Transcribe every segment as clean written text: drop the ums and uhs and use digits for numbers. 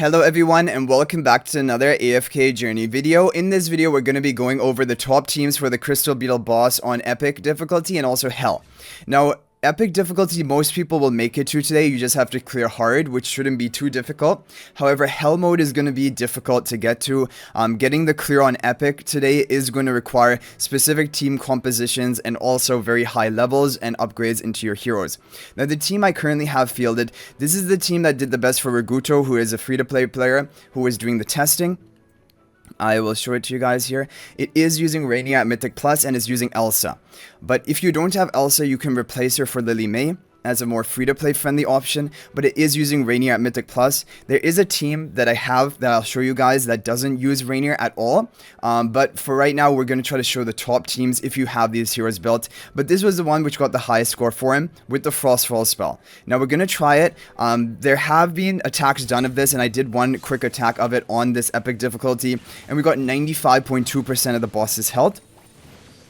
Hello everyone and welcome back to another AFK journey video. In this video we're going to be going over the top teams for the Crystal Beetle boss on epic difficulty and also hell. Now epic difficulty most people will make it to today, you just have to clear hard, which shouldn't be too difficult. However, hell mode is going to be difficult to get to. Getting the clear on epic today is going to require specific team compositions and also very high levels and upgrades into your heroes. Now the team I currently have fielded, this is the team that did the best for Raguto, who is a free-to-play player who is doing the testing. I will show it to you guys here. It is using Reinier at Mythic Plus and is using Alsa. But if you don't have Alsa, you can replace her for Lily May as a more free-to-play friendly option, but it is using Reinier at Mythic Plus. There is a team that I have that I'll show you guys that doesn't use Reinier at all, but for right now we're going to try to show the top teams if you have these heroes built. But this was the one which got the highest score for him with the Frostfall spell. Now we're going to try it. There have been attacks done of this, and I did one quick attack of it on this epic difficulty, and we got 95.2% of the boss's health.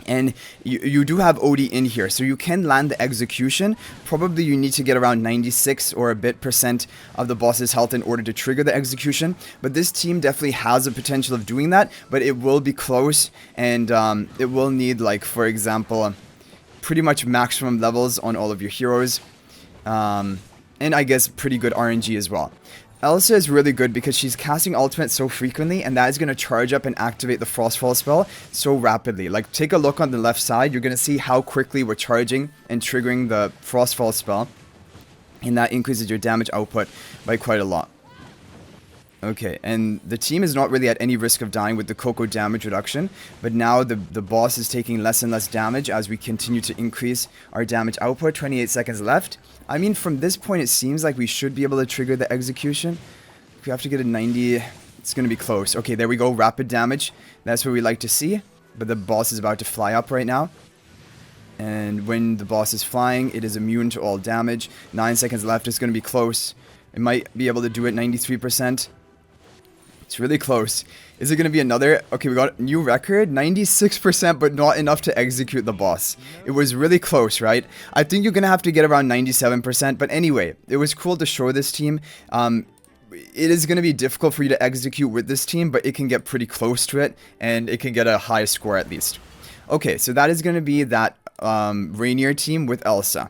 And you do have OD in here, so you can land the execution. Probably you need to get around 96 or a bit percent of the boss's health in order to trigger the execution. But this team definitely has the potential of doing that, but it will be close, and it will need, like, for example, pretty much maximum levels on all of your heroes. And I guess pretty good RNG as well. Alsa is really good because she's casting ultimate so frequently, and that is going to charge up and activate the Frostfall spell so rapidly. Like, take a look on the left side, you're going to see how quickly we're charging and triggering the Frostfall spell, and that increases your damage output by quite a lot. Okay, and the team is not really at any risk of dying with the Coco damage reduction, but now the boss is taking less and less damage as we continue to increase our damage output. 28 seconds left. I mean, from this point, it seems like we should be able to trigger the execution. If we have to get a 90, it's going to be close. Okay, there we go. Rapid damage. That's what we like to see, but the boss is about to fly up right now. And when the boss is flying, it is immune to all damage. 9 seconds left. It's going to be close. It might be able to do it 93%. It's really close. Is it going to be another? Okay, we got a new record, 96%, but not enough to execute the boss. It was really close, right? I think you're going to have to get around 97%, but anyway, it was cool to show this team. It is going to be difficult for you to execute with this team, but it can get pretty close to it, and it can get a high score at least. Okay, so that is going to be that Reinier team with Alsa.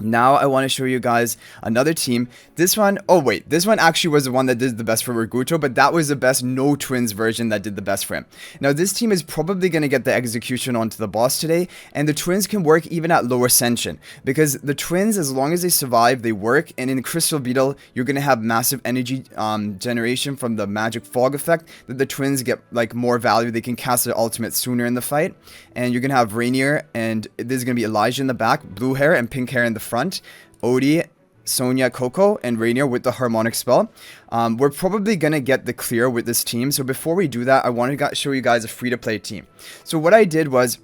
Now I want to show you guys another team. This one, oh wait, this one actually was the one that did the best for Raguto, but that was the best no twins version that did the best for him. Now this team is probably going to get the execution onto the boss today, and the twins can work even at low ascension, because the twins, as long as they survive, they work. And in Crystal Beetle, you're going to have massive energy generation from the magic fog effect, that the twins get like more value. They can cast their ultimate sooner in the fight, and you're going to have Reinier, and there's going to be Elijah in the back, blue hair and pink hair in the front, Odie, Sonya, Coco, and Reinier with the harmonic spell. We're probably gonna get the clear with this team. So before we do that, I want to show you guys a free-to-play team. So what I did was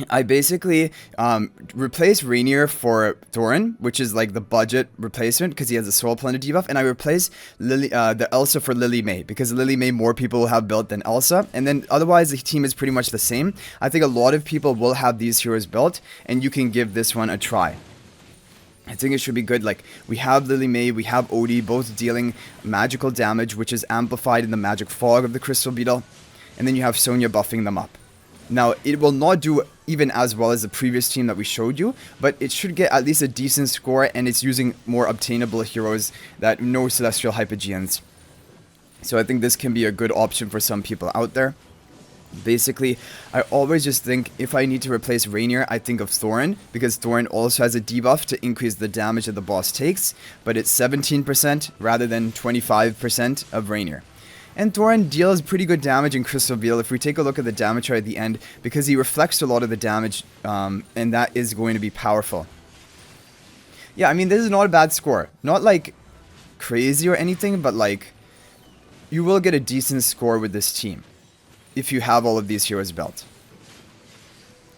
I basically replaced Reinier for Thorin, which is like the budget replacement because he has a Soul Plunder debuff, and I replaced the Elsa for Lily May because Lily May more people will have built than Elsa, and then otherwise the team is pretty much the same. I think a lot of people will have these heroes built, and you can give this one a try. I think it should be good. Like, we have Lily May, we have Odie, both dealing magical damage, which is amplified in the magic fog of the Crystal Beetle, and then you have Sonya buffing them up. Now, it will not do even as well as the previous team that we showed you, but it should get at least a decent score, and it's using more obtainable heroes that no Celestial Hypogeans. So I think this can be a good option for some people out there. Basically, I always just think if I need to replace Reinier, I think of Thorin, because Thorin also has a debuff to increase the damage that the boss takes, but it's 17% rather than 25% of Reinier. And Thorin deals pretty good damage in Crystal Beetle if we take a look at the damage chart at the end, because he reflects a lot of the damage, and that is going to be powerful. Yeah, I mean, this is not a bad score. Not like crazy or anything, but like, you will get a decent score with this team if you have all of these heroes built.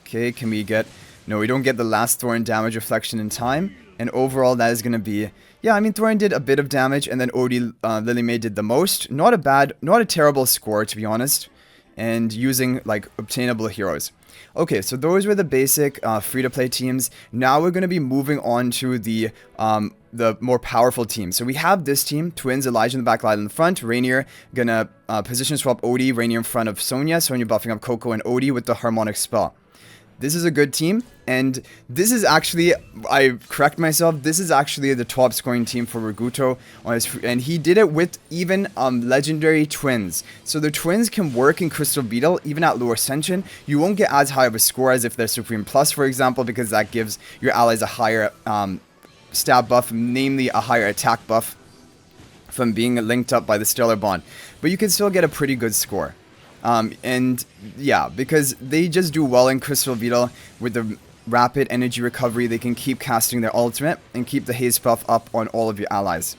Okay, can we get... No, we don't get the last Thorin damage reflection in time. And overall, that is going to be... Yeah, I mean, Thorin did a bit of damage, and then Odie, Lily May did the most. Not a terrible score, to be honest. and using like obtainable heroes. Okay, so those were the basic free-to-play teams. Now we're going to be moving on to the more powerful teams. So we have this team, Twins, Elijah in the back, Lyle in the front, Reinier gonna position swap Odie, Reinier in front of Sonya, Sonya buffing up Coco and Odie with the harmonic spell. This is a good team, and this is actually, I correct myself, this is actually the top scoring team for Raguto, and he did it with even legendary twins. So the twins can work in Crystal Beetle, even at lower ascension. You won't get as high of a score as if they're Supreme Plus, for example, because that gives your allies a higher stab buff, namely a higher attack buff from being linked up by the Stellar Bond. But you can still get a pretty good score. And yeah, because they just do well in Crystal Beetle with the rapid energy recovery. They can keep casting their ultimate and keep the haste buff up on all of your allies.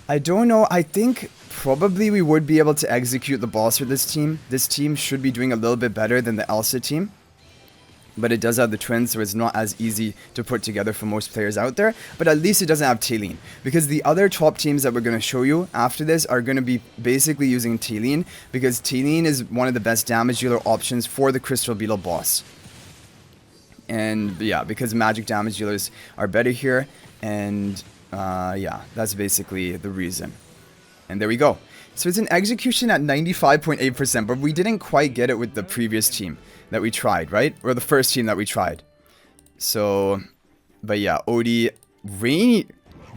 I don't know, I think probably we would be able to execute the boss with this team. This team should be doing a little bit better than the Alsa team. But it does have the twins, so it's not as easy to put together for most players out there. But at least it doesn't have Talene. Because the other top teams that we're going to show you after this are going to be basically using Talene. Because Talene is one of the best damage dealer options for the Crystal Beetle boss. And yeah, because magic damage dealers are better here. And yeah, that's basically the reason. And there we go. So it's an execution at 95.8%, but we didn't quite get it with the previous team that we tried, right? Or the first team that we tried. So, but yeah, Odie, Reinier,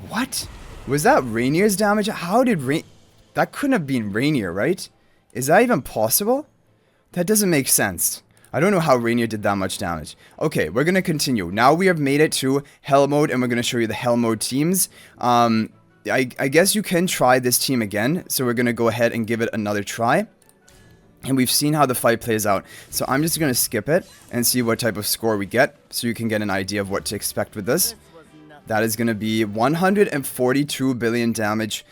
what? Was that Reinier's damage? How did that couldn't have been Reinier, right? Is that even possible? That doesn't make sense. I don't know how Reinier did that much damage. Okay, we're going to continue. Now we have made it to Hell Mode, and we're going to show you the Hell Mode teams. I guess you can try this team again, so we're going to go ahead and give it another try. And we've seen how the fight plays out, so I'm just going to skip it and see what type of score we get, so you can get an idea of what to expect with this. That is going to be 142 billion damage,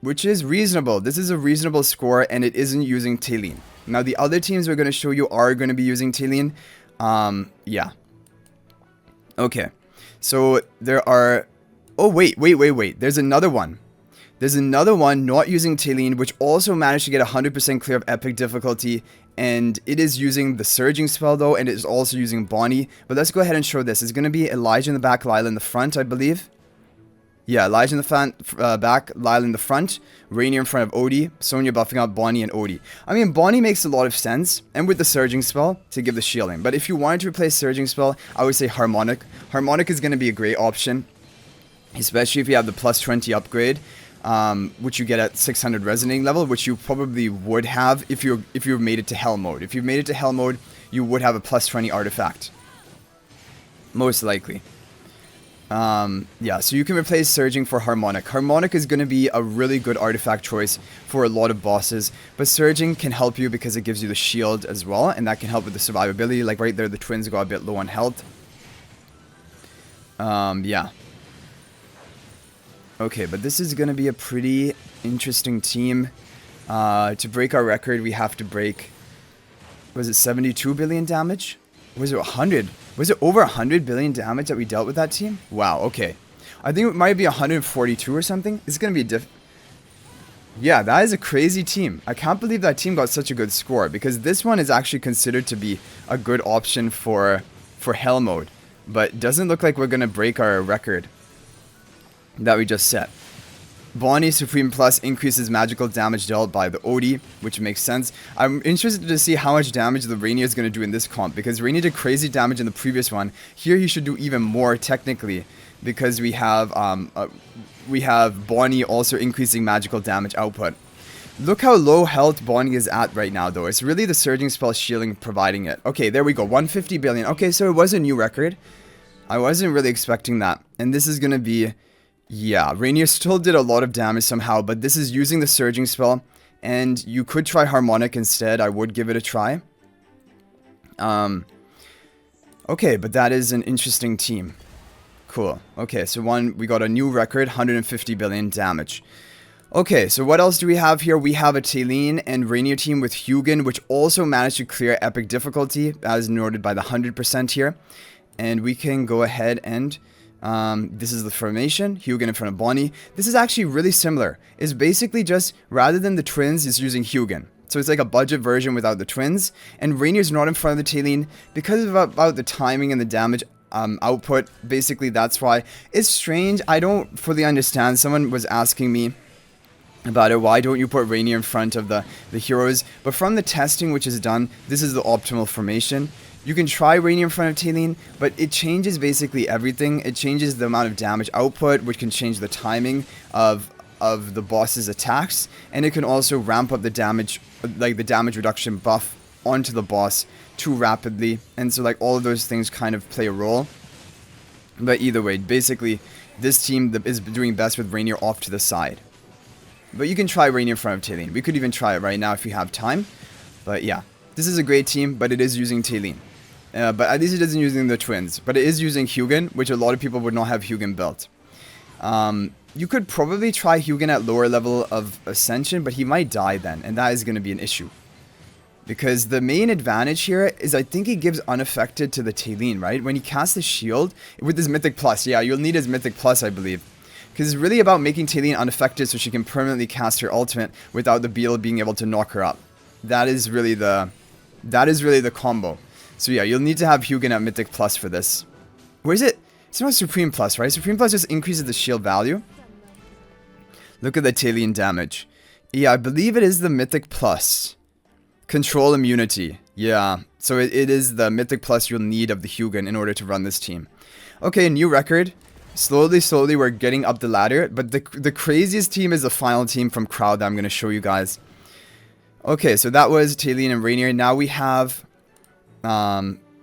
which is reasonable. This is a reasonable score, and it isn't using Talene. Now, the other teams we're going to show you are going to be using Talene. Yeah. Okay. So, there are... Oh, wait. There's another one. There's another one not using Talene, which also managed to get 100% clear of epic difficulty. And it is using the surging spell, though, and it is also using Bonnie. But let's go ahead and show this. It's going to be Elijah in the back, Lyle in the front, I believe. Yeah, Elijah in the back, Lyle in the front, Reinier in front of Odie, Sonya buffing out Bonnie and Odie. I mean, Bonnie makes a lot of sense, and with the surging spell, to give the shielding. But if you wanted to replace surging spell, I would say Harmonic. Harmonic is going to be a great option, especially if you have the plus 20 upgrade. Which you get at 600 resonating level, which you probably would have if you made it to Hell Mode. If you made it to Hell Mode, you would have a plus 20 artifact. Most likely. Yeah, so you can replace Surging for Harmonic. Harmonic is going to be a really good artifact choice for a lot of bosses, but Surging can help you because it gives you the shield as well, and that can help with the survivability. Like right there, the twins got a bit low on health. Yeah. Okay, but this is going to be a pretty interesting team. To break our record, we have to break... Was it 72 billion damage? Was it 100? Was it over 100 billion damage that we dealt with that team? Wow, okay. I think it might be 142 or something. It's going to be Yeah, that is a crazy team. I can't believe that team got such a good score, because this one is actually considered to be a good option for Hell Mode. But it doesn't look like we're going to break our record that we just set. Bonnie Supreme Plus increases magical damage dealt by the Odie, which makes sense. I'm interested to see how much damage the Reinier is going to do in this comp, because Reinier did crazy damage in the previous one. Here he should do even more technically, because we have Bonnie also increasing magical damage output. Look how low health Bonnie is at right now, though. It's really the surging spell shielding providing it. Okay, there we go. 150 billion. Okay, so it was a new record. I wasn't really expecting that. And this is going to be... Yeah, Reinier still did a lot of damage somehow, but this is using the surging spell, and you could try Harmonic instead. I would give it a try. Okay, but that is an interesting team. Cool. Okay, so we got a new record, 150 billion damage. Okay, so what else do we have here? We have a Talene and Reinier team with Hugin, which also managed to clear epic difficulty, as noted by the 100% here. And we can go ahead and... this is the formation, Hugin in front of Bonnie. This is actually really similar. It's basically just, rather than the twins, it's using Hugin So it's like a budget version without the twins. And Reinier's not in front of the Talene because of about the timing and the damage output. Basically, that's why. It's strange. I don't fully understand. Someone was asking me about it. Why don't you put Reinier in front of the heroes? But from the testing which is done, this is the optimal formation. You can try Reinier in front of Talene, but it changes basically everything. It changes the amount of damage output, which can change the timing of the boss's attacks, and it can also ramp up the damage, like the damage reduction buff onto the boss too rapidly. And so like all of those things kind of play a role. But either way, basically this team is doing best with Reinier off to the side. But you can try Reinier in front of Talene. We could even try it right now if you have time. But yeah, this is a great team, but it is using Talene. But at least it isn't using the twins. But it is using Hugin, which a lot of people would not have Hugin built. You could probably try Hugin at lower level of Ascension, but he might die then. And that is going to be an issue. Because the main advantage here is I think he gives unaffected to the Talene, right? When he casts the shield with his Mythic Plus. Yeah, you'll need his Mythic Plus, I believe. Because it's really about making Talene unaffected so she can permanently cast her ultimate without the Beetle being able to knock her up. That is really the combo. So yeah, you'll need to have Hugin at Mythic Plus for this. Where is it? It's not Supreme Plus, right? Supreme Plus just increases the shield value. Look at the Talene damage. Yeah, I believe it is the Mythic Plus. Control immunity. Yeah, so it is the Mythic Plus you'll need of the Hugin in order to run this team. Okay, new record. Slowly, we're getting up the ladder. But the craziest team is the final team from Crowd that I'm going to show you guys. Okay, so that was Talene and Reinier. Now we have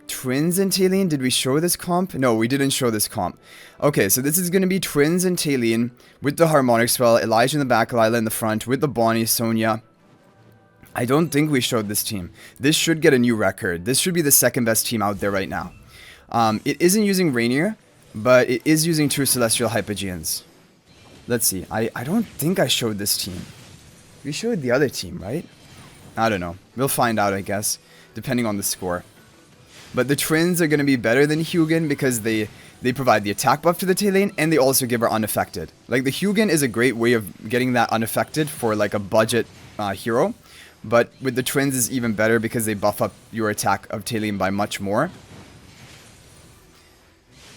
Twins and Talene. Did we show this comp? No, we didn't show this comp. Okay, so this is going to be Twins and Talene with the Harmonic Spell. Elijah in the back, Lila in the front with the Bonnie, Sonya. I don't think we showed this team. This should get a new record. This should be the second best team out there right now. It isn't using Reinier, but it is using 2 Celestial Hypogeans. Let's see. I don't think I showed this team. We showed the other team, right? I don't know. We'll find out, I guess, depending on the score. But the Twins are going to be better than Hugin because they provide the attack buff to the Talene, and they also give her unaffected. Like, the Hugin is a great way of getting that unaffected for, like, a budget hero. But with the Twins is even better because they buff up your attack of Talene by much more.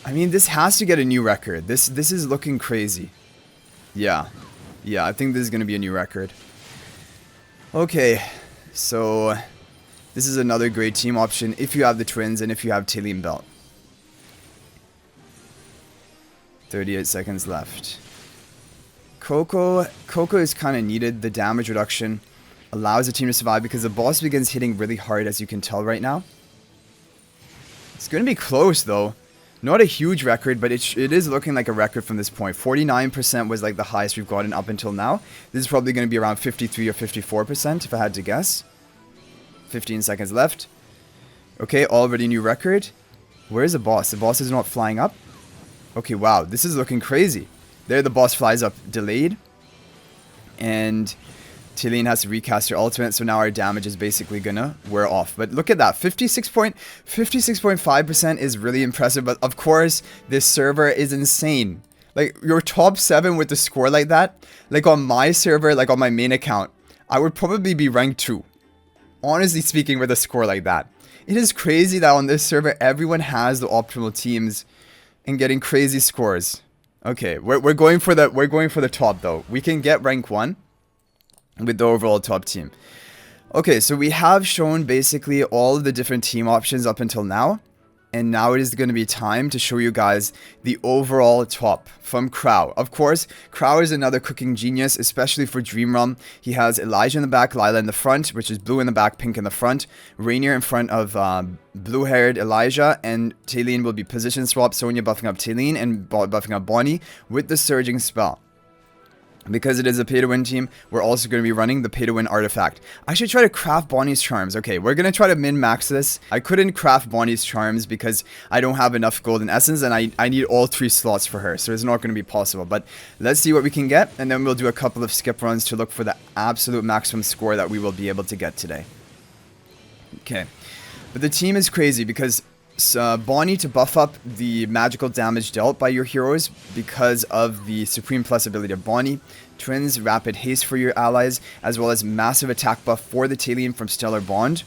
I mean, this has to get a new record. This is looking crazy. Yeah, I think this is going to be a new record. Okay, so this is another great team option if you have the Twins and if you have Talene belt. 38 seconds left. Coco is kind of needed. The damage reduction allows the team to survive because the boss begins hitting really hard, as you can tell right now. It's going to be close, though. Not a huge record, but it is looking like a record from this point. 49% was like the highest we've gotten up until now. This is probably going to be around 53 or 54% if I had to guess. 15 seconds left. Okay, already new record. Where's the boss? The boss is not flying up. Okay, wow, this is looking crazy. There the boss flies up delayed. And Talene has to recast her ultimate, so now our damage is basically gonna wear off. But look at that, 56.5% is really impressive, but of course, this server is insane. Like, your top 7 with the score like that, like on my server, like on my main account, I would probably be ranked 2. Honestly speaking, with a score like that. It is crazy that on this server, everyone has the optimal teams and getting crazy scores. Okay, we're going for the top though. We can get rank 1. With the overall top team. Okay, so we have shown basically all of the different team options up until now. And now it is going to be time to show you guys the overall top from Crow. Of course, Crow is another cooking genius, especially for Dream Realm. He has Elijah in the back, Lila in the front, which is blue in the back, pink in the front. Reinier in front of blue-haired Elijah, and Talene will be position swap. Sonya buffing up Talene and buffing up Bonnie with the Surging Spell. Because it is a pay-to-win team, we're also going to be running the pay-to-win artifact. I should try to craft Bonnie's charms. Okay, we're going to try to min-max this. I couldn't craft Bonnie's charms because I don't have enough golden essence, and I need all 3 slots for her, so it's not going to be possible. But let's see what we can get, and then we'll do a couple of skip runs to look for the absolute maximum score that we will be able to get today. Okay, but the team is crazy because Bonnie to buff up the magical damage dealt by your heroes because of the Supreme Plus ability of Bonnie. Twins, rapid haste for your allies, as well as massive attack buff for the Talene from Stellar Bond.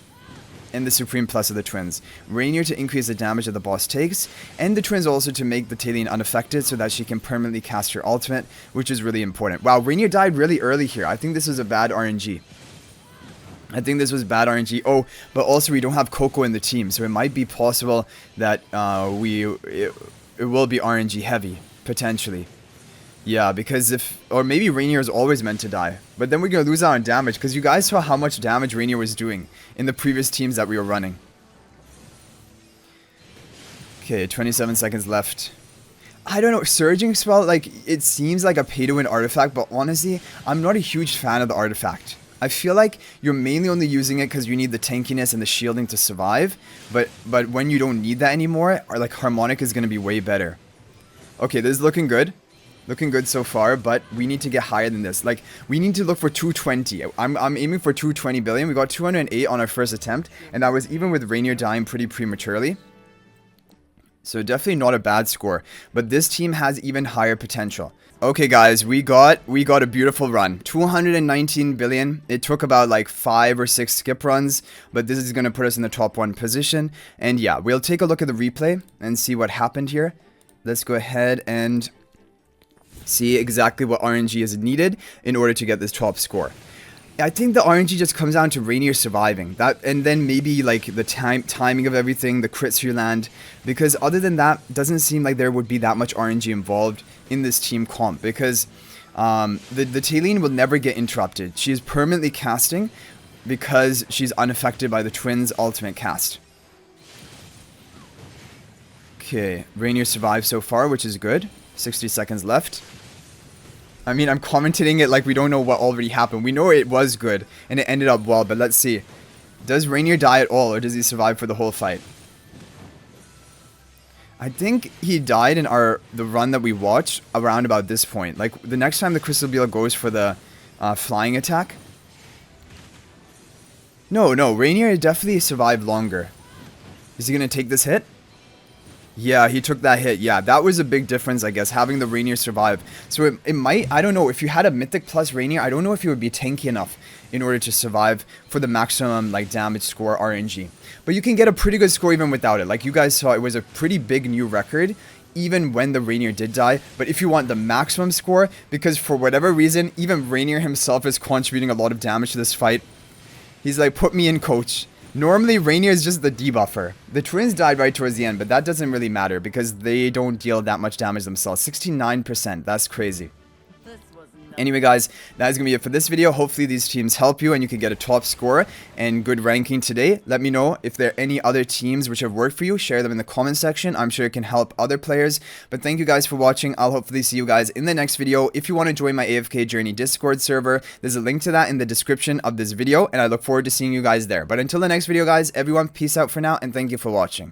And the Supreme Plus of the Twins. Reinier to increase the damage that the boss takes, and the Twins also to make the Talene unaffected so that she can permanently cast her ultimate, which is really important. Wow, Reinier died really early here. I think this was a bad RNG. Oh, but also we don't have Coco in the team, so it might be possible that it will be RNG heavy, potentially. Yeah, because or maybe Reinier is always meant to die. But then we're going to lose out on damage, because you guys saw how much damage Reinier was doing in the previous teams that we were running. Okay, 27 seconds left. I don't know, Surging Spell, like, it seems like a pay-to-win artifact, but honestly, I'm not a huge fan of the artifact. I feel like you're mainly only using it because you need the tankiness and the shielding to survive, but when you don't need that anymore, or like Harmonic is going to be way better. Okay, this is looking good. Looking good so far, but we need to get higher than this. Like, we need to look for 220. I'm aiming for 220 billion. We got 208 on our first attempt, and that was even with Reinier dying pretty prematurely. So definitely not a bad score, but this team has even higher potential. Okay guys, we got a beautiful run. 219 billion. It took about like 5 or 6 skip runs, but this is going to put us in the top 1 position. And yeah, we'll take a look at the replay and see what happened here. Let's go ahead and see exactly what RNG is needed in order to get this top score. I think the RNG just comes down to Reinier surviving. That, and then maybe like the timing of everything, the crits you land. Because other than that, it doesn't seem like there would be that much RNG involved in this team comp. Because the Talene will never get interrupted. She is permanently casting because she's unaffected by the Twins' ultimate cast. Okay, Reinier survived so far, which is good. 60 seconds left. I mean, I'm commentating it like we don't know what already happened. We know it was good, and it ended up well, but let's see. Does Reinier die at all, or does he survive for the whole fight? I think he died in the run that we watched around about this point. Like, the next time the Crystal Beetle goes for the flying attack. No, Reinier definitely survived longer. Is he going to take this hit? Yeah, he took that hit. Yeah, that was a big difference, I guess, having the Reinier survive. So it might, I don't know, if you had a Mythic plus Reinier, I don't know if you would be tanky enough in order to survive for the maximum, like, damage score RNG. But you can get a pretty good score even without it. Like, you guys saw, it was a pretty big new record, even when the Reinier did die. But if you want the maximum score, because for whatever reason, even Reinier himself is contributing a lot of damage to this fight. He's like, put me in, coach. Normally, Reinier is just the debuffer. The Twins died right towards the end, but that doesn't really matter because they don't deal that much damage themselves. 69%, that's crazy. Anyway guys, that is going to be it for this video. Hopefully these teams help you and you can get a top score and good ranking today. Let me know if there are any other teams which have worked for you. Share them in the comment section. I'm sure it can help other players. But thank you guys for watching. I'll hopefully see you guys in the next video. If you want to join my AFK Journey Discord server, there's a link to that in the description of this video. And I look forward to seeing you guys there. But until the next video guys, everyone, peace out for now and thank you for watching.